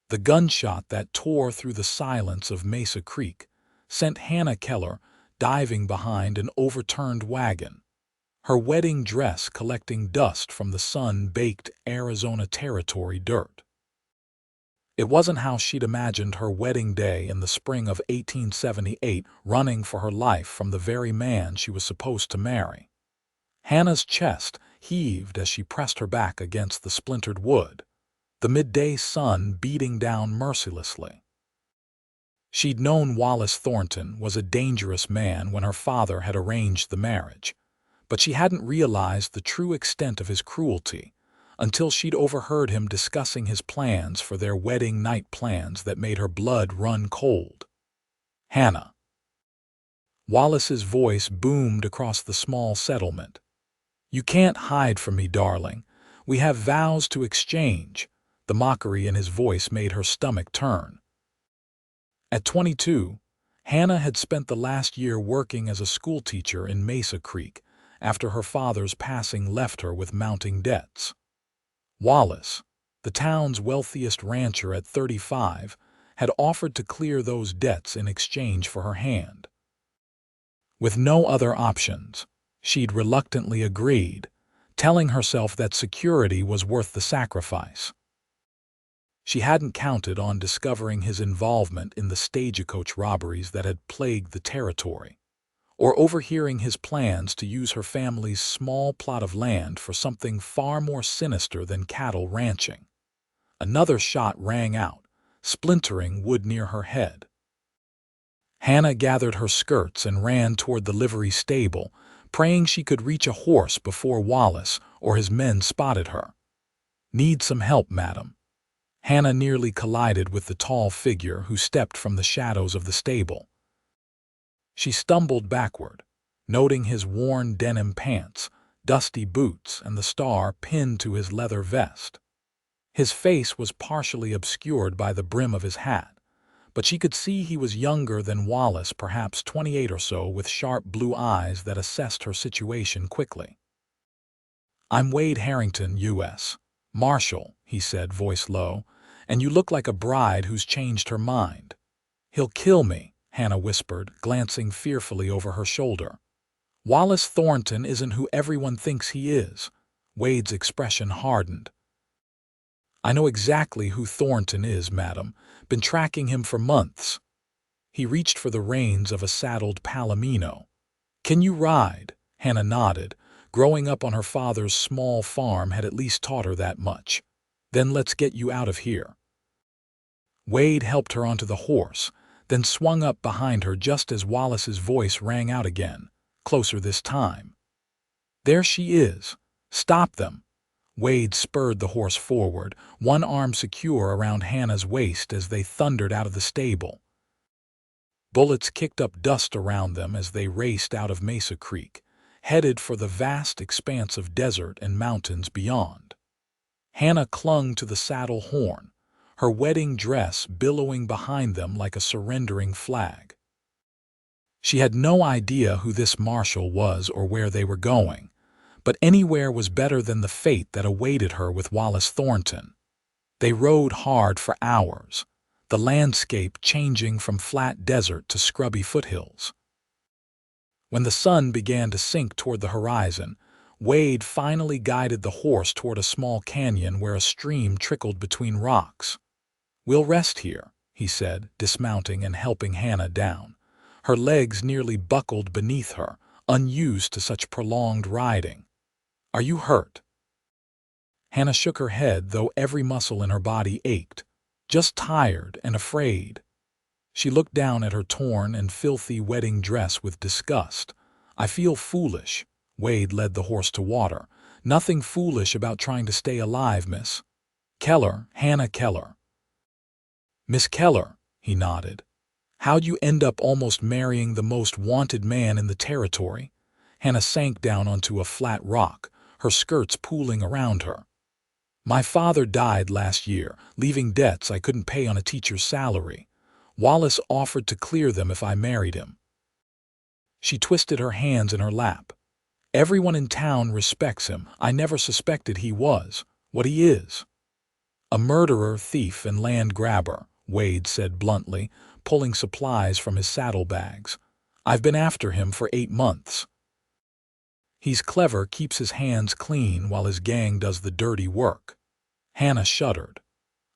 The gunshot that tore through the silence of Mesa Creek sent Hannah Keller diving behind an overturned wagon, her wedding dress collecting dust from the sun-baked Arizona Territory dirt. It wasn't how she'd imagined her wedding day in the spring of 1878, running for her life from the very man she was supposed to marry. Hannah's chest heaved as she pressed her back against the splintered wood, the midday sun beating down mercilessly. She'd known Wallace Thornton was a dangerous man when her father had arranged the marriage, but she hadn't realized the true extent of his cruelty until she'd overheard him discussing his plans for their wedding night, plans that made her blood run cold. "Hannah." Wallace's voice boomed across the small settlement. "You can't hide from me, darling. We have vows to exchange." The mockery in his voice made her stomach turn. At 22, Hannah had spent the last year working as a schoolteacher in Mesa Creek after her father's passing left her with mounting debts. Wallace, the town's wealthiest rancher at 35, had offered to clear those debts in exchange for her hand. With no other options, she'd reluctantly agreed, telling herself that security was worth the sacrifice. She hadn't counted on discovering his involvement in the stagecoach robberies that had plagued the territory, or overhearing his plans to use her family's small plot of land for something far more sinister than cattle ranching. Another shot rang out, splintering wood near her head. Hannah gathered her skirts and ran toward the livery stable, praying she could reach a horse before Wallace or his men spotted her. "Need some help, madam." Hannah nearly collided with the tall figure who stepped from the shadows of the stable. She stumbled backward, noting his worn denim pants, dusty boots, and the star pinned to his leather vest. His face was partially obscured by the brim of his hat, but she could see he was younger than Wallace, perhaps 28 or so, with sharp blue eyes that assessed her situation quickly. "I'm Wade Harrington, U.S. Marshal," he said, voice low, "and you look like a bride who's changed her mind." "He'll kill me," Hannah whispered, glancing fearfully over her shoulder. "Wallace Thornton isn't who everyone thinks he is." Wade's expression hardened. "I know exactly who Thornton is, madam. Been tracking him for months." He reached for the reins of a saddled palomino. "Can you ride?" Hannah nodded. Growing up on her father's small farm had at least taught her that much. "Then let's get you out of here." Wade helped her onto the horse, then swung up behind her just as Wallace's voice rang out again, closer this time. "There she is. Stop them." Wade spurred the horse forward, one arm secure around Hannah's waist as they thundered out of the stable. Bullets kicked up dust around them as they raced out of Mesa Creek, headed for the vast expanse of desert and mountains beyond. Hannah clung to the saddle horn, her wedding dress billowing behind them like a surrendering flag. She had no idea who this marshal was or where they were going, but anywhere was better than the fate that awaited her with Wallace Thornton. They rode hard for hours, the landscape changing from flat desert to scrubby foothills. When the sun began to sink toward the horizon, Wade finally guided the horse toward a small canyon where a stream trickled between rocks. "We'll rest here," he said, dismounting and helping Hannah down. Her legs nearly buckled beneath her, unused to such prolonged riding. "Are you hurt?" Hannah shook her head, though every muscle in her body ached. "Just tired and afraid." She looked down at her torn and filthy wedding dress with disgust. "I feel foolish." Wade led the horse to water. "Nothing foolish about trying to stay alive, Miss Keller, Hannah Keller." "Miss Keller," he nodded. "How'd you end up almost marrying the most wanted man in the territory?" Hannah sank down onto a flat rock, her skirts pooling around her. "My father died last year, leaving debts I couldn't pay on a teacher's salary. Wallace offered to clear them if I married him." She twisted her hands in her lap. "Everyone in town respects him. I never suspected he was what he is." "A murderer, thief, and land grabber," Wade said bluntly, pulling supplies from his saddlebags. "I've been after him for 8 months. He's clever, keeps his hands clean while his gang does the dirty work." Hannah shuddered.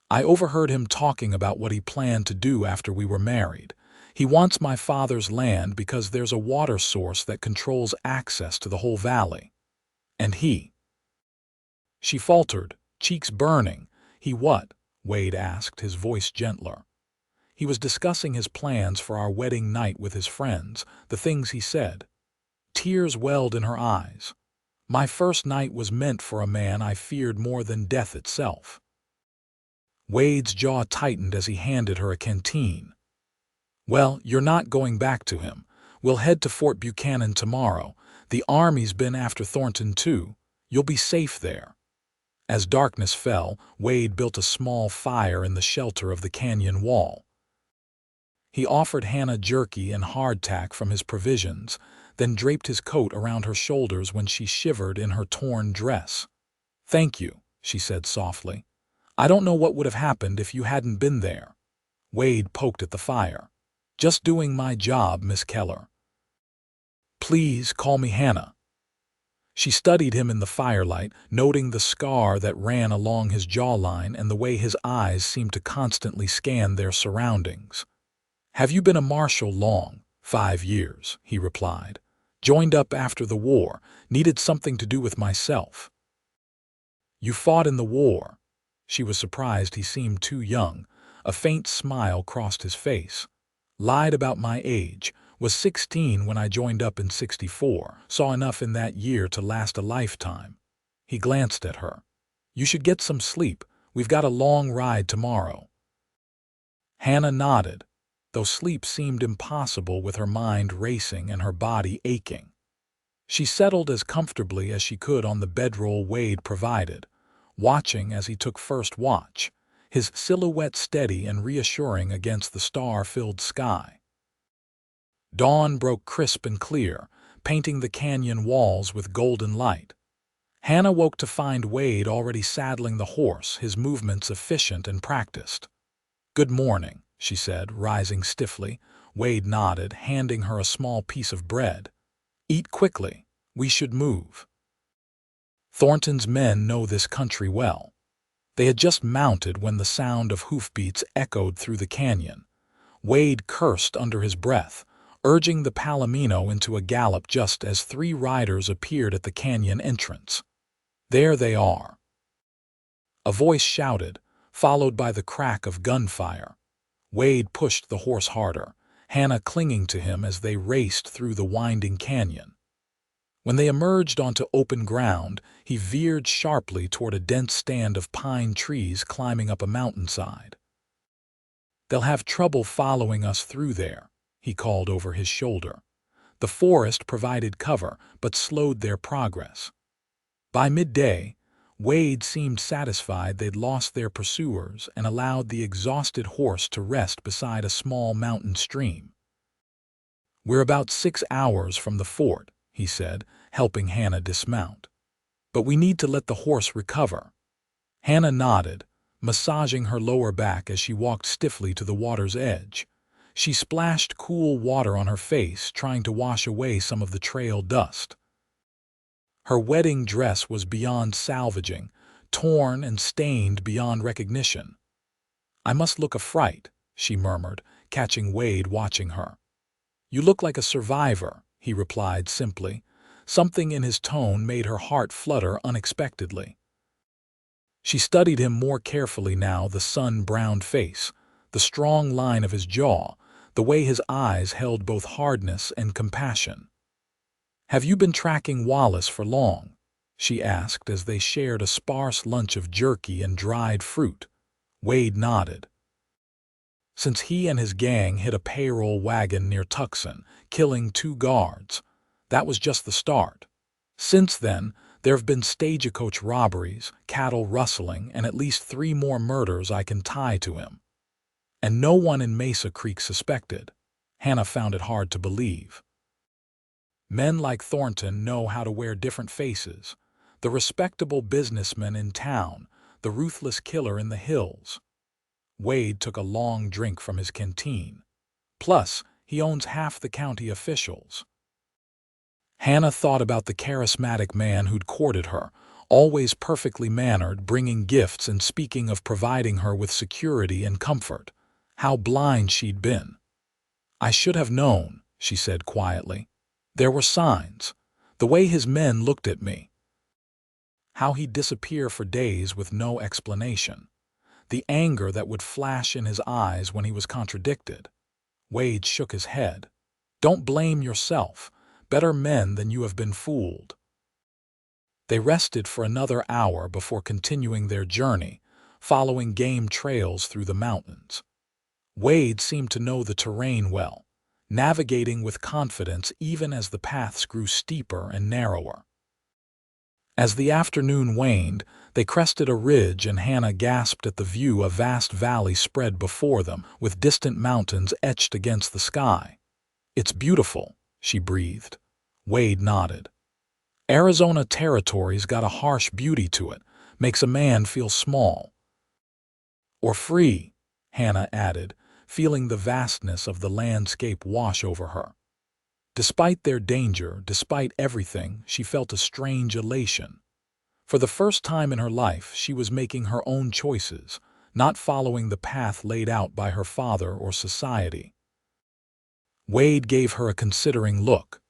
"I overheard him talking about what he planned to do after we were married. He wants my father's land because there's a water source that controls access to the whole valley. And he—" She faltered, cheeks burning. "He what?" Wade asked, his voice gentler. "He was discussing his plans for our wedding night with his friends, the things he said." Tears welled in her eyes. "My first night was meant for a man I feared more than death itself." Wade's jaw tightened as he handed her a canteen. "Well, you're not going back to him. We'll head to Fort Buchanan tomorrow. The Army's been after Thornton too. You'll be safe there." As darkness fell, Wade built a small fire in the shelter of the canyon wall. He offered Hannah jerky and hardtack from his provisions, then draped his coat around her shoulders when she shivered in her torn dress. "Thank you," she said softly. "I don't know what would have happened if you hadn't been there." Wade poked at the fire. "Just doing my job, Miss Keller." "Please call me Hannah." She studied him in the firelight, noting the scar that ran along his jawline and the way his eyes seemed to constantly scan their surroundings. "Have you been a marshal long?" "5 years," he replied. "Joined up after the war, needed something to do with myself." "You fought in the war?" She was surprised he seemed too young. A faint smile crossed his face. "Lied about my age. Was 16 when I joined up in 64. Saw enough in that year to last a lifetime." He glanced at her. "You should get some sleep. We've got a long ride tomorrow." Hannah nodded, though sleep seemed impossible with her mind racing and her body aching. She settled as comfortably as she could on the bedroll Wade provided, watching as he took first watch, his silhouette steady and reassuring against the star-filled sky. Dawn broke crisp and clear, painting the canyon walls with golden light. Hannah woke to find Wade already saddling the horse, his movements efficient and practiced. "Good morning," she said, rising stiffly. Wade nodded, handing her a small piece of bread. "Eat quickly. We should move." Thornton's men know this country well. They had just mounted when the sound of hoofbeats echoed through the canyon. Wade cursed under his breath, urging the Palomino into a gallop just as 3 riders appeared at the canyon entrance. "There they are." A voice shouted, followed by the crack of gunfire. Wade pushed the horse harder, Hannah clinging to him as they raced through the winding canyon. When they emerged onto open ground, he veered sharply toward a dense stand of pine trees climbing up a mountainside. "They'll have trouble following us through there," he called over his shoulder. The forest provided cover, but slowed their progress. By midday, Wade seemed satisfied they'd lost their pursuers and allowed the exhausted horse to rest beside a small mountain stream. "We're about 6 hours from the fort," he said, helping Hannah dismount. "But we need to let the horse recover." Hannah nodded, massaging her lower back as she walked stiffly to the water's edge. She splashed cool water on her face, trying to wash away some of the trail dust. Her wedding dress was beyond salvaging, torn and stained beyond recognition. "I must look a fright," she murmured, catching Wade watching her. "You look like a survivor," he replied simply. Something in his tone made her heart flutter unexpectedly. She studied him more carefully now, the sun-browned face, the strong line of his jaw, the way his eyes held both hardness and compassion. "Have you been tracking Wallace for long?" she asked as they shared a sparse lunch of jerky and dried fruit. Wade nodded. "Since he and his gang hit a payroll wagon near Tucson, killing 2 guards. That was just the start. Since then, there have been stagecoach robberies, cattle rustling, and at least 3 more murders I can tie to him. And no one in Mesa Creek suspected." Hannah found it hard to believe. Men like Thornton know how to wear different faces. The respectable businessman in town, the ruthless killer in the hills. Wade took a long drink from his canteen. Plus, he owns half the county officials. Hannah thought about the charismatic man who'd courted her, always perfectly mannered, bringing gifts and speaking of providing her with security and comfort. How blind she'd been. "I should have known," she said quietly. "There were signs. The way his men looked at me. How he'd disappear for days with no explanation. The anger that would flash in his eyes when he was contradicted." Wade shook his head. "Don't blame yourself. Better men than you have been fooled." They rested for another hour before continuing their journey, following game trails through the mountains. Wade seemed to know the terrain well, navigating with confidence even as the paths grew steeper and narrower. As the afternoon waned, they crested a ridge and Hannah gasped at the view. A vast valley spread before them, with distant mountains etched against the sky. "It's beautiful," she breathed. Wade nodded. "Arizona Territory's got a harsh beauty to it, makes a man feel small." "Or free," Hannah added, feeling the vastness of the landscape wash over her. Despite their danger, despite everything, she felt a strange elation. For the first time in her life, she was making her own choices, not following the path laid out by her father or society. Wade gave her a considering look.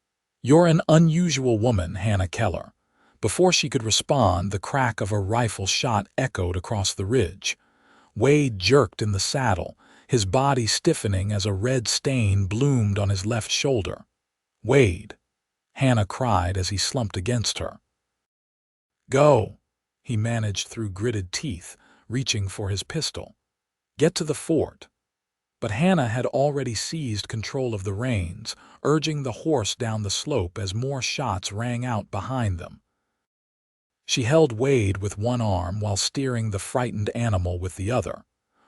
"You're an unusual woman, Hannah Keller." Before she could respond, the crack of a rifle shot echoed across the ridge. Wade jerked in the saddle, his body stiffening as a red stain bloomed on his left shoulder. "Wade!" Hannah cried as he slumped against her. "Go!" he managed through gritted teeth, reaching for his pistol. "Get to the fort." But Hannah had already seized control of the reins, urging the horse down the slope as more shots rang out behind them. She held Wade with one arm while steering the frightened animal with the other,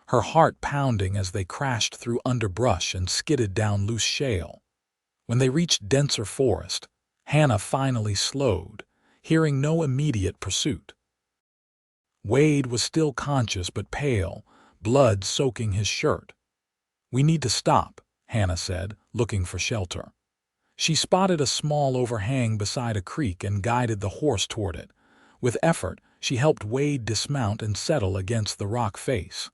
her heart pounding as they crashed through underbrush and skidded down loose shale. When they reached denser forest, Hannah finally slowed, hearing no immediate pursuit. Wade was still conscious but pale, blood soaking his shirt. "We need to stop," Hannah said, looking for shelter. She spotted a small overhang beside a creek and guided the horse toward it. With effort, she helped Wade dismount and settle against the rock face.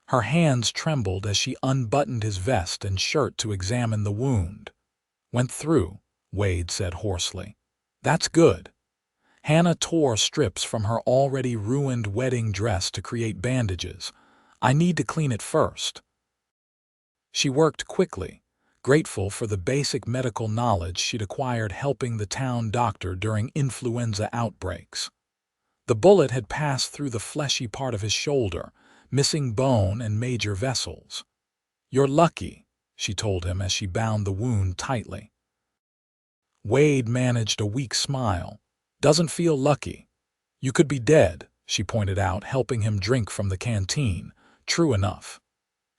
Her hands trembled as she unbuttoned his vest and shirt to examine the wound. "Went through," Wade said hoarsely. "That's good." Hannah tore strips from her already ruined wedding dress to create bandages. "I need to clean it first." She worked quickly, grateful for the basic medical knowledge she'd acquired helping the town doctor during influenza outbreaks. The bullet had passed through the fleshy part of his shoulder, missing bone and major vessels. "You're lucky," she told him as she bound the wound tightly. Wade managed a weak smile. "Doesn't feel lucky. You could be dead," she pointed out, helping him drink from the canteen. "True enough."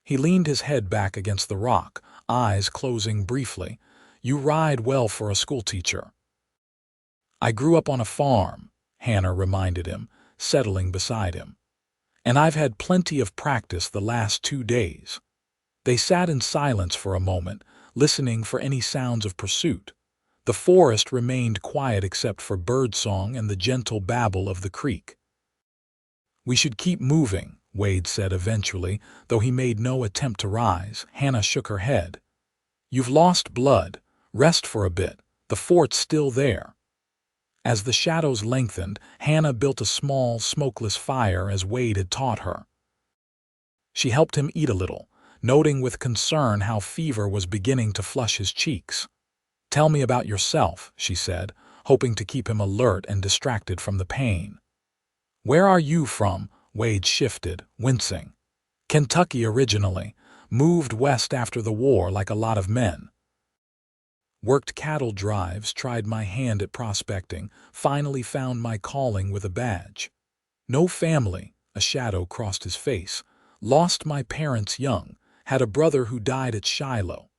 He leaned his head back against the rock, eyes closing briefly. "You ride well for a schoolteacher." "I grew up on a farm," Hannah reminded him, settling beside him. "And I've had plenty of practice the last 2 days." They sat in silence for a moment, listening for any sounds of pursuit. The forest remained quiet except for birdsong and the gentle babble of the creek. "We should keep moving," Wade said eventually, though he made no attempt to rise. Hannah shook her head. "You've lost blood. Rest for a bit. The fort's still there." As the shadows lengthened, Hannah built a small, smokeless fire as Wade had taught her. She helped him eat a little, noting with concern how fever was beginning to flush his cheeks. "Tell me about yourself," she said, hoping to keep him alert and distracted from the pain. "Where are you from?" Wade shifted, wincing. "Kentucky originally. Moved west after the war like a lot of men. Worked cattle drives, tried my hand at prospecting, finally found my calling with a badge. No family," a shadow crossed his face. "Lost my parents young, had a brother who died at Shiloh."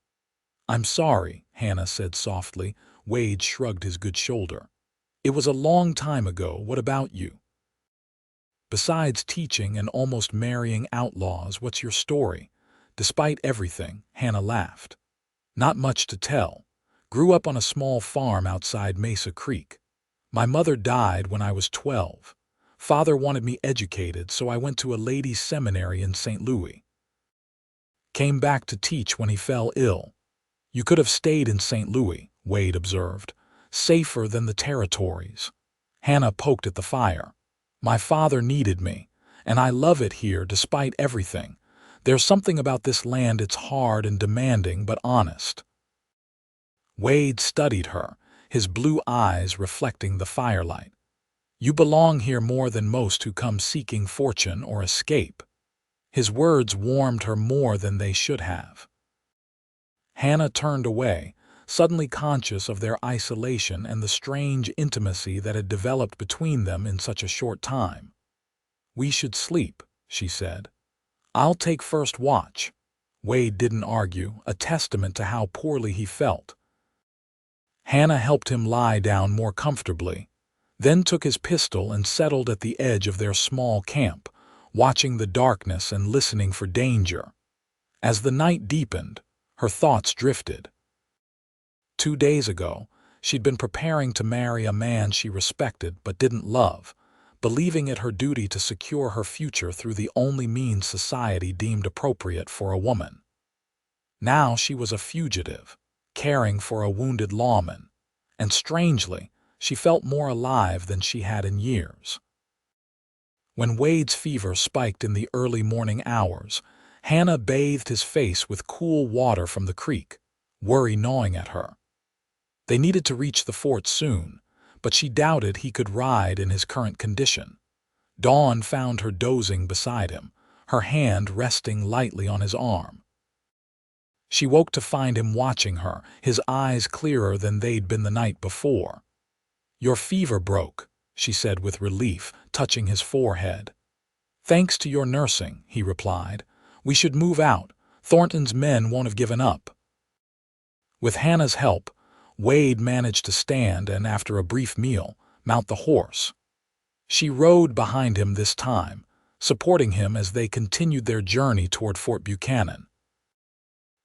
"I'm sorry," Hannah said softly. Wade shrugged his good shoulder. "It was a long time ago. What about you?" Besides teaching and almost marrying outlaws, what's your story? Despite everything, Hannah laughed. Not much to tell. Grew up on a small farm outside Mesa Creek. My mother died when I was 12. Father wanted me educated, so I went to a ladies' seminary in St. Louis. Came back to teach when he fell ill. You could have stayed in St. Louis, Wade observed. Safer than the territories. Hannah poked at the fire. My father needed me, and I love it here despite everything. There's something about this land, it's hard and demanding but honest. Wade studied her, his blue eyes reflecting the firelight. You belong here more than most who come seeking fortune or escape. His words warmed her more than they should have. Hannah turned away, suddenly conscious of their isolation and the strange intimacy that had developed between them in such a short time. We should sleep, she said. I'll take first watch. Wade didn't argue, a testament to how poorly he felt. Hannah helped him lie down more comfortably, then took his pistol and settled at the edge of their small camp, watching the darkness and listening for danger. As the night deepened, her thoughts drifted. 2 days ago, she'd been preparing to marry a man she respected but didn't love, believing it her duty to secure her future through the only means society deemed appropriate for a woman. Now she was a fugitive, caring for a wounded lawman, and strangely, she felt more alive than she had in years. When Wade's fever spiked in the early morning hours, Hannah bathed his face with cool water from the creek, worry gnawing at her. They needed to reach the fort soon, but she doubted he could ride in his current condition. Dawn found her dozing beside him, her hand resting lightly on his arm. She woke to find him watching her, his eyes clearer than they'd been the night before. Your fever broke, she said with relief, touching his forehead. Thanks to your nursing, he replied. We should move out. Thornton's men won't have given up. With Hannah's help, Wade managed to stand and, after a brief meal, mount the horse. She rode behind him this time, supporting him as they continued their journey toward Fort Buchanan.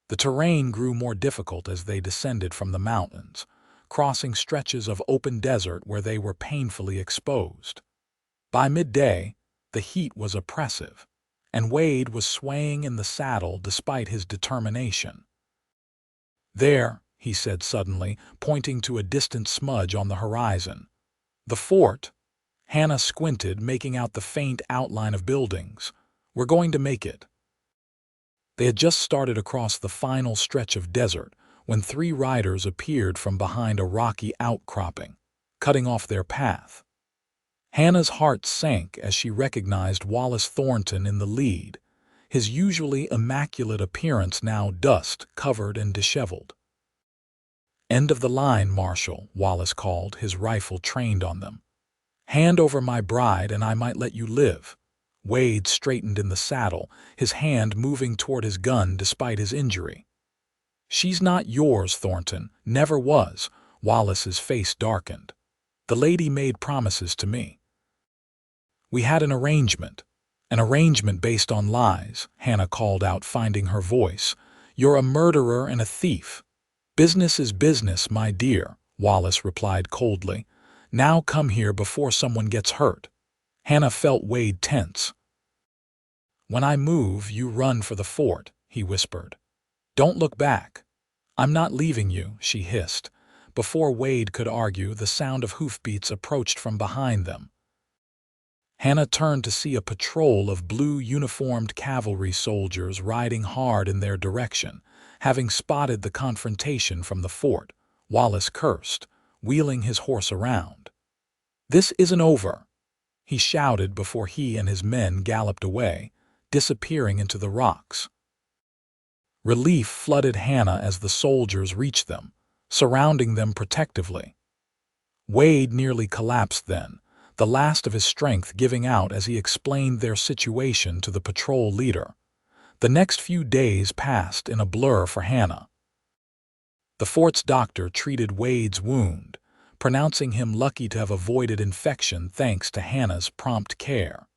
The terrain grew more difficult as they descended from the mountains, crossing stretches of open desert where they were painfully exposed. By midday, the heat was oppressive, and Wade was swaying in the saddle despite his determination. There, he said suddenly, pointing to a distant smudge on the horizon. The fort. Hannah squinted, making out the faint outline of buildings. We're going to make it. They had just started across the final stretch of desert when 3 riders appeared from behind a rocky outcropping, cutting off their path. Hannah's heart sank as she recognized Wallace Thornton in the lead, his usually immaculate appearance now dust-covered and disheveled. End of the line, Marshal, Wallace called, his rifle trained on them. Hand over my bride and I might let you live. Wade straightened in the saddle, his hand moving toward his gun despite his injury. She's not yours, Thornton, never was. Wallace's face darkened. The lady made promises to me. We had an arrangement based on lies, Hannah called out, finding her voice. You're a murderer and a thief. Business is business, my dear, Wallace replied coldly. Now come here before someone gets hurt. Hannah felt Wade tense. When I move, you run for the fort, he whispered. Don't look back. I'm not leaving you, she hissed. Before Wade could argue, the sound of hoofbeats approached from behind them. Hannah turned to see a patrol of blue-uniformed cavalry soldiers riding hard in their direction. Having spotted the confrontation from the fort, Wallace cursed, wheeling his horse around. This isn't over, he shouted before he and his men galloped away, disappearing into the rocks. Relief flooded Hannah as the soldiers reached them, surrounding them protectively. Wade nearly collapsed then, the last of his strength giving out as he explained their situation to the patrol leader. The next few days passed in a blur for Hannah. The fort's doctor treated Wade's wound, pronouncing him lucky to have avoided infection thanks to Hannah's prompt care.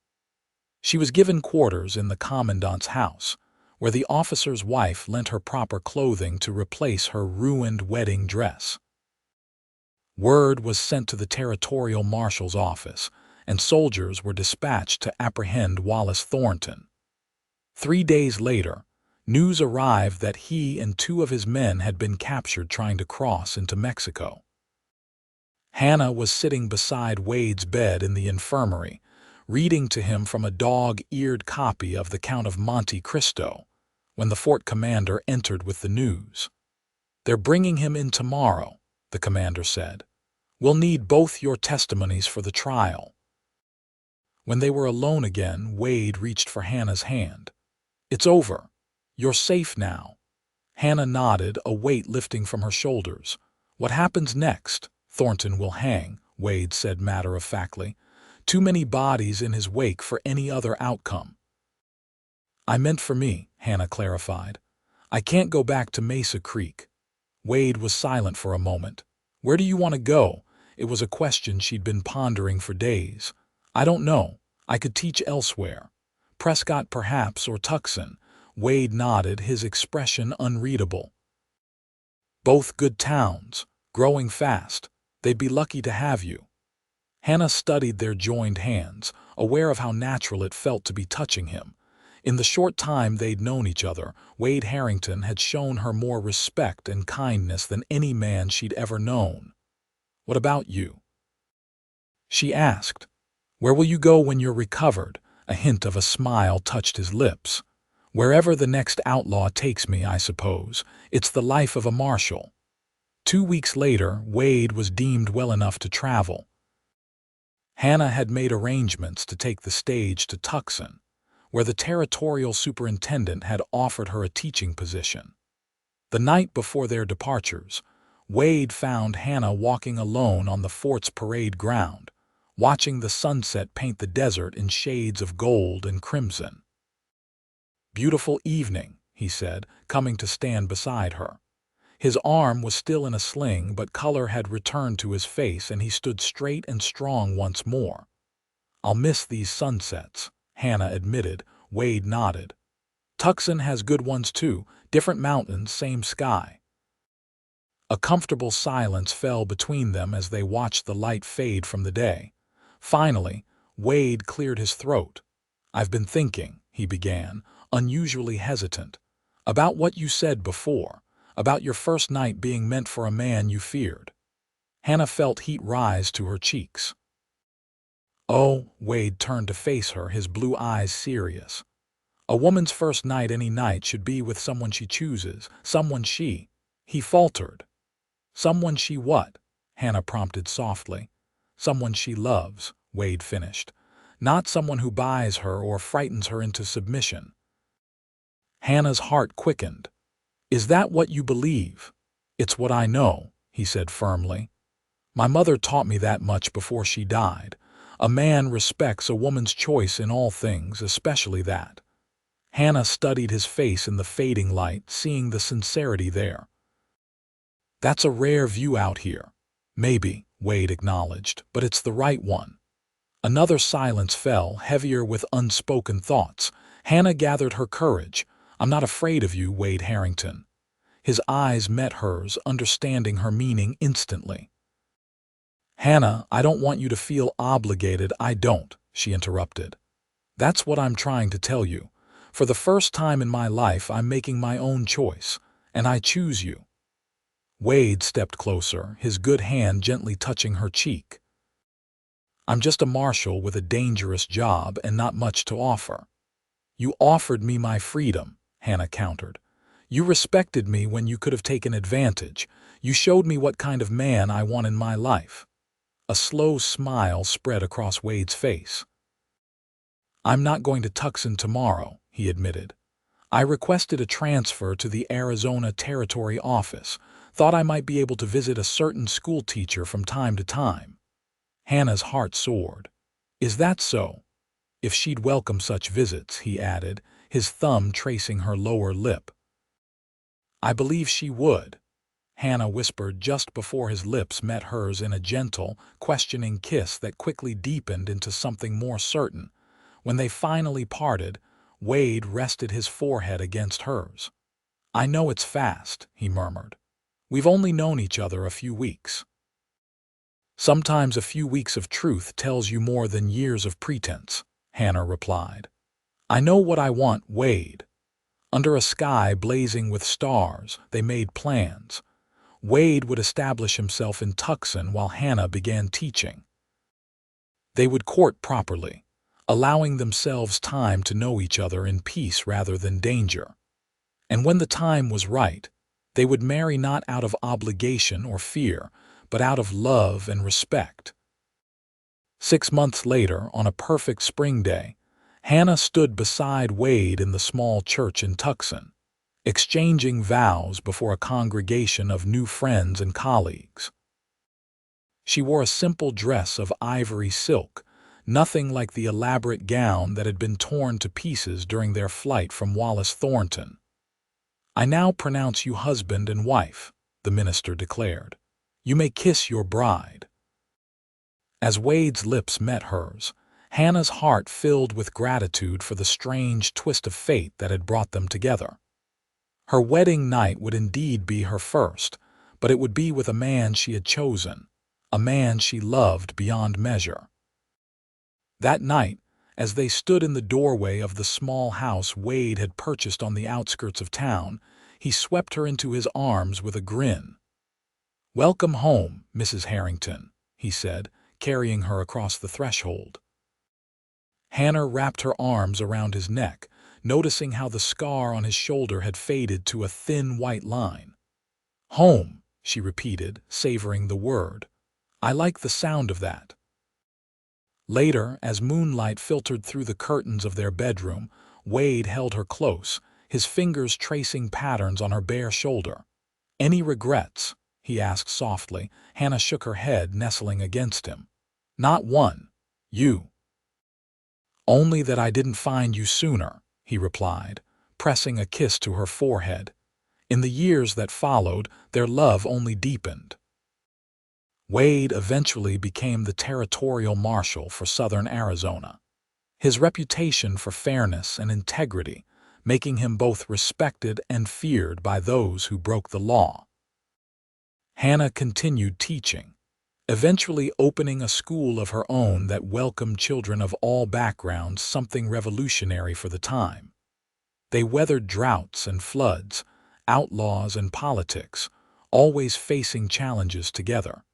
She was given quarters in the commandant's house, where the officer's wife lent her proper clothing to replace her ruined wedding dress. Word was sent to the territorial marshal's office, and soldiers were dispatched to apprehend Wallace Thornton. 3 days later, news arrived that he and 2 of his men had been captured trying to cross into Mexico. Hannah was sitting beside Wade's bed in the infirmary, reading to him from a dog-eared copy of The Count of Monte Cristo, when the fort commander entered with the news. "They're bringing him in tomorrow," the commander said. "We'll need both your testimonies for the trial." When they were alone again, Wade reached for Hannah's hand. "It's over. You're safe now." Hannah nodded, a weight lifting from her shoulders. "What happens next?" "Thornton will hang," Wade said matter-of-factly. "Too many bodies in his wake for any other outcome." "I meant for me," Hannah clarified. "I can't go back to Mesa Creek." Wade was silent for a moment. "Where do you want to go?" It was a question she'd been pondering for days. "I don't know. I could teach elsewhere. Prescott perhaps, or Tucson." Wade nodded, his expression unreadable. "Both good towns, growing fast. They'd be lucky to have you." Hannah studied their joined hands, aware of how natural it felt to be touching him. In the short time they'd known each other, Wade Harrington had shown her more respect and kindness than any man she'd ever known. "What about you?" she asked. "Where will you go when you're recovered?" A hint of a smile touched his lips. "Wherever the next outlaw takes me, I suppose. It's the life of a marshal." 2 weeks later, Wade was deemed well enough to travel. Hannah had made arrangements to take the stage to Tucson, where the territorial superintendent had offered her a teaching position. The night before their departures, Wade found Hannah walking alone on the fort's parade ground, watching the sunset paint the desert in shades of gold and crimson. "Beautiful evening," he said, coming to stand beside her. His arm was still in a sling, but color had returned to his face and he stood straight and strong once more. "I'll miss these sunsets," Hannah admitted. Wade nodded. "Tucson has good ones too, different mountains, same sky." A comfortable silence fell between them as they watched the light fade from the day. Finally, Wade cleared his throat. "I've been thinking," he began, unusually hesitant, "about what you said before, about your first night being meant for a man you feared." Hannah felt heat rise to her cheeks. "Oh," Wade turned to face her, his blue eyes serious. "A woman's first night any night should be with someone she chooses, someone she—" He faltered. "Someone she what?" Hannah prompted softly. "Someone she loves," Wade finished. "Not someone who buys her or frightens her into submission." Hannah's heart quickened. "Is that what you believe?" "It's what I know," he said firmly. "My mother taught me that much before she died. A man respects a woman's choice in all things, especially that." Hannah studied his face in the fading light, seeing the sincerity there. "That's a rare view out here." "Maybe," Wade acknowledged, "but it's the right one." Another silence fell, heavier with unspoken thoughts. Hannah gathered her courage. "I'm not afraid of you, Wade Harrington." His eyes met hers, understanding her meaning instantly. "Hannah, I don't want you to feel obligated." "I don't," she interrupted. "That's what I'm trying to tell you. For the first time in my life, I'm making my own choice, and I choose you." Wade stepped closer, his good hand gently touching her cheek. "I'm just a marshal with a dangerous job and not much to offer." "You offered me my freedom," Hannah countered. "You respected me when you could have taken advantage. You showed me what kind of man I want in my life." A slow smile spread across Wade's face. "I'm not going to Tucson tomorrow," he admitted. "I requested a transfer to the Arizona Territory office. Thought I might be able to visit a certain school teacher from time to time." Hannah's heart soared. "Is that so?" "If she'd welcome such visits," he added, his thumb tracing her lower lip. "I believe she would," Hannah whispered just before his lips met hers in a gentle, questioning kiss that quickly deepened into something more certain. When they finally parted, Wade rested his forehead against hers. "I know it's fast," he murmured. "We've only known each other a few weeks." "Sometimes a few weeks of truth tells you more than years of pretense," Hannah replied. "I know what I want, Wade." Under a sky blazing with stars, they made plans. Wade would establish himself in Tucson while Hannah began teaching. They would court properly, allowing themselves time to know each other in peace rather than danger. And when the time was right, they would marry not out of obligation or fear, but out of love and respect. 6 months later, on a perfect spring day, Hannah stood beside Wade in the small church in Tucson, exchanging vows before a congregation of new friends and colleagues. She wore a simple dress of ivory silk, nothing like the elaborate gown that had been torn to pieces during their flight from Wallace Thornton. "I now pronounce you husband and wife," the minister declared. "You may kiss your bride." As Wade's lips met hers, Hannah's heart filled with gratitude for the strange twist of fate that had brought them together. Her wedding night would indeed be her first, but it would be with a man she had chosen, a man she loved beyond measure. That night, as they stood in the doorway of the small house Wade had purchased on the outskirts of town, he swept her into his arms with a grin. "Welcome home, Mrs. Harrington," he said, carrying her across the threshold. Hannah wrapped her arms around his neck, noticing how the scar on his shoulder had faded to a thin white line. "Home," she repeated, savoring the word. "I like the sound of that." Later, as moonlight filtered through the curtains of their bedroom, Wade held her close, his fingers tracing patterns on her bare shoulder. "Any regrets?" he asked softly. Hannah shook her head, nestling against him. "Not one. You?" "Only that I didn't find you sooner," he replied, pressing a kiss to her forehead. In the years that followed, their love only deepened. Wade eventually became the territorial marshal for southern Arizona, his reputation for fairness and integrity making him both respected and feared by those who broke the law. Hannah continued teaching, eventually opening a school of her own that welcomed children of all backgrounds, something revolutionary for the time. They weathered droughts and floods, outlaws and politics, always facing challenges together.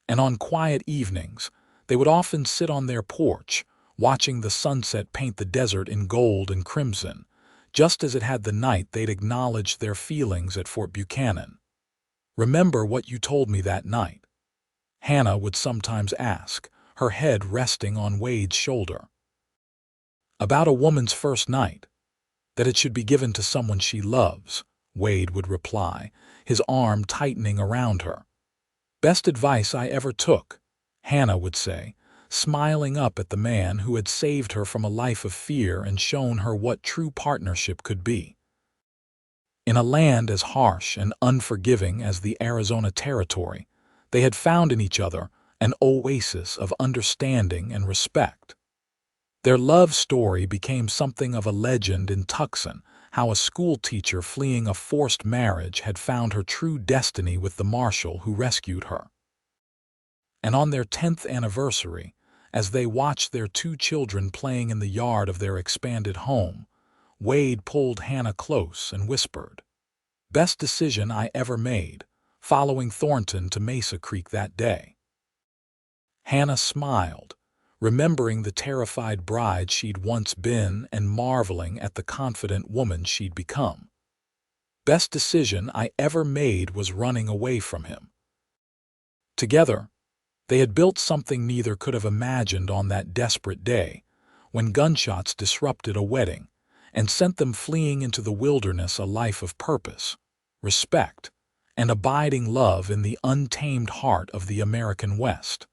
And on quiet evenings, they would often sit on their porch, watching the sunset paint the desert in gold and crimson, just as it had the night they'd acknowledged their feelings at Fort Buchanan. "Remember what you told me that night?" Hannah would sometimes ask, her head resting on Wade's shoulder. "About a woman's first night, that it should be given to someone she loves," Wade would reply, his arm tightening around her. "Best advice I ever took," Hannah would say, smiling up at the man who had saved her from a life of fear and shown her what true partnership could be. In a land as harsh and unforgiving as the Arizona Territory, they had found in each other an oasis of understanding and respect. Their love story became something of a legend in Tucson, how a school teacher fleeing a forced marriage had found her true destiny with the marshal who rescued her. And on their 10th anniversary, as they watched their 2 children playing in the yard of their expanded home, Wade pulled Hannah close and whispered, "Best decision I ever made, following Thornton to Mesa Creek that day." Hannah smiled, remembering the terrified bride she'd once been and marveling at the confident woman she'd become. "Best decision I ever made was running away from him." Together, they had built something neither could have imagined on that desperate day, when gunshots disrupted a wedding and sent them fleeing into the wilderness, a life of purpose, respect, and abiding love in the untamed heart of the American West.